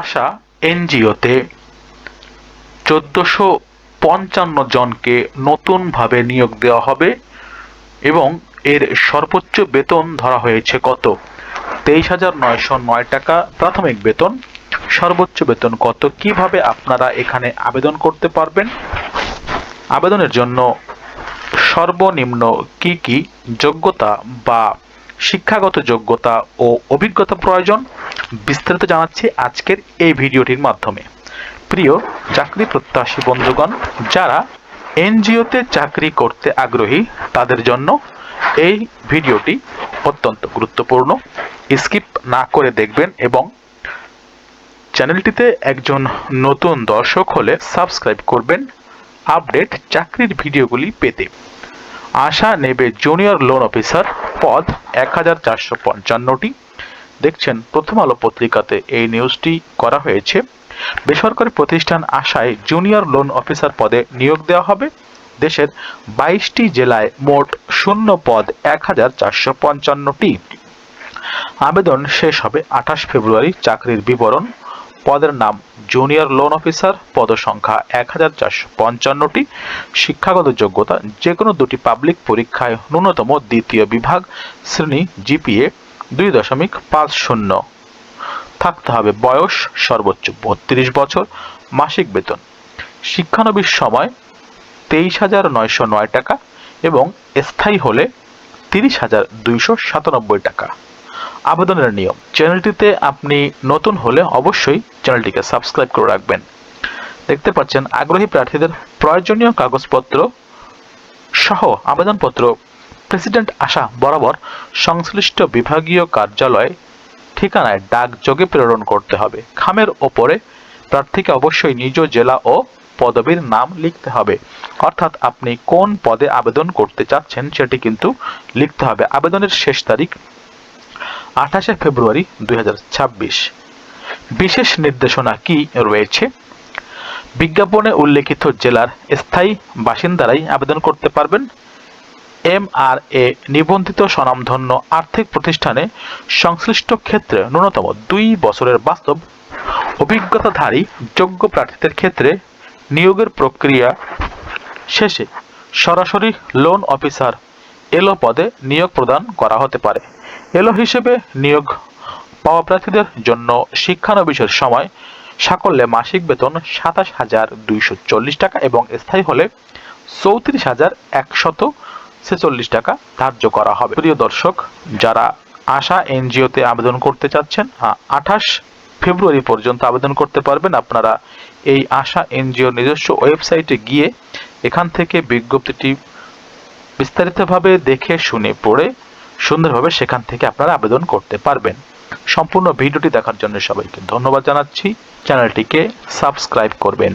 আশা এনজিওতে ১৪৫৫ জনকে নতুনভাবে নিয়োগ দেওয়া হবে এবং এর সর্বোচ্চ বেতন ধরা হয়েছে কত? ২৩,৯০৯ টাকা প্রাথমিক বেতন। সর্বোচ্চ বেতন কত? কিভাবে আপনারা এখানে আবেদন করতে পারবেন? আবেদনের জন্য সর্বনিম্ন কি যোগ্যতা বা শিক্ষাগত যোগ্যতা ও অভিজ্ঞতা প্রয়োজন? বিস্তারিত জানাচ্ছি আজকের এই ভিডিওটির মাধ্যমে। প্রিয় চাকরি প্রত্যাশী বন্ধুগণ, যারা এনজিওতে চাকরি করতে আগ্রহী তাদের জন্য এই ভিডিওটি অত্যন্ত গুরুত্বপূর্ণ। স্কিপ না করে দেখবেন এবং চ্যানেলটিতে একজন নতুন দর্শক হলে সাবস্ক্রাইব করবেন আপডেট চাকরির ভিডিওগুলি পেতে। আশা নেবে জুনিয়র লোন অফিসার, পদ ১,৪৫৫টি। দেখছেন প্রথম আলো পত্রিকাতে এই নিউজটি করা হয়েছে। বেসরকারি প্রতিষ্ঠান আশায় জুনিয়র লোন অফিসার পদে নিয়োগ দেওয়া হবে। দেশের ২২টি জেলায় মোট শূন্য পদ ১,৪৫৫টি। আবেদন শেষ হবে ২৮ ফেব্রুয়ারি। চাকরির বিবরণ: পদের নাম জুনিয়র লোন অফিসার, পদসংখ্যা ১,৪৫৫টি। শিক্ষাগত যোগ্যতা: যে কোনো দুটি পাবলিক পরীক্ষায় ন্যূনতম দ্বিতীয় বিভাগ শ্রেণী জিপিএ ২.৫০ থাকতে হবে। বয়স সর্বোচ্চ ৩২ বছর। মাসিক বেতন: শিক্ষানবিশ সময় ২৩,৯০৯ টাকা এবং স্থায়ী হলে ৩০,২৯৭ টাকা। আবেদনের নিয়ম: চ্যানেলটিতে আপনি নতুন হলে অবশ্যই চ্যানেলটিকে সাবস্ক্রাইব করে রাখবেন। দেখতে পাচ্ছেন আগ্রহী প্রার্থীদের প্রয়োজনীয় কাগজপত্র সহ আবেদনপত্র প্রেসিডেন্ট আশা বরাবর সংশ্লিষ্ট বিভাগীয় কার্যালয় ঠিকানায় ডাকযোগে প্রেরণ করতে হবে। খামের ওপরে প্রার্থীকে অবশ্যই নিজ জেলা ও পদবীর নাম লিখতে হবে, অর্থাৎ আপনি কোন পদে আবেদন করতে চাচ্ছেন সেটি কিন্তু লিখতে হবে। আবেদনের শেষ তারিখ ২৮ ফেব্রুয়ারি ২০২৬। বিশেষ নির্দেশনা কি রয়েছে? বিজ্ঞাপনে উল্লেখিত জেলার স্থায়ী বাসিন্দারাই আবেদন করতে পারবেন। MRA নিবন্ধিত স্বনামধন্য আর্থিক প্রতিষ্ঠানে সংশ্লিষ্ট ক্ষেত্রে ন্যূনতম ২ বছরের বাস্তব অভিজ্ঞতাধারী যোগ্য প্রার্থীদের ক্ষেত্রে নিয়োগের প্রক্রিয়া শেষে সরাসরি লোন অফিসার এলও পদে নিয়োগ প্রদান করা হতে পারে। এলও হিসেবে নিয়োগ পাওয়া প্রার্থীদের জন্য শিক্ষানবিশের সময় সাকল্যে মাসিক বেতন ২৭,২৪০ টাকা এবং স্থায়ী হলে ৩৪,১৪৬ টাকা ধার্য করা হবে। প্রিয় দর্শক, যারা আশা এনজিওতে আবেদন করতে চাচ্ছেন ২৮ ফেব্রুয়ারি পর্যন্ত আবেদন করতে পারবেন। আপনারা এই আশা এনজিওর নিজস্ব ওয়েবসাইটে গিয়ে এখান থেকে বিজ্ঞপ্তিটি বিস্তারিতভাবে দেখে শুনে পড়ে সুন্দরভাবে সেখান থেকে আপনারা আবেদন করতে পারবেন। সম্পূর্ণ ভিডিওটি দেখার জন্য সবাইকে ধন্যবাদ জানাচ্ছি। চ্যানেলটিকে সাবস্ক্রাইব করবেন।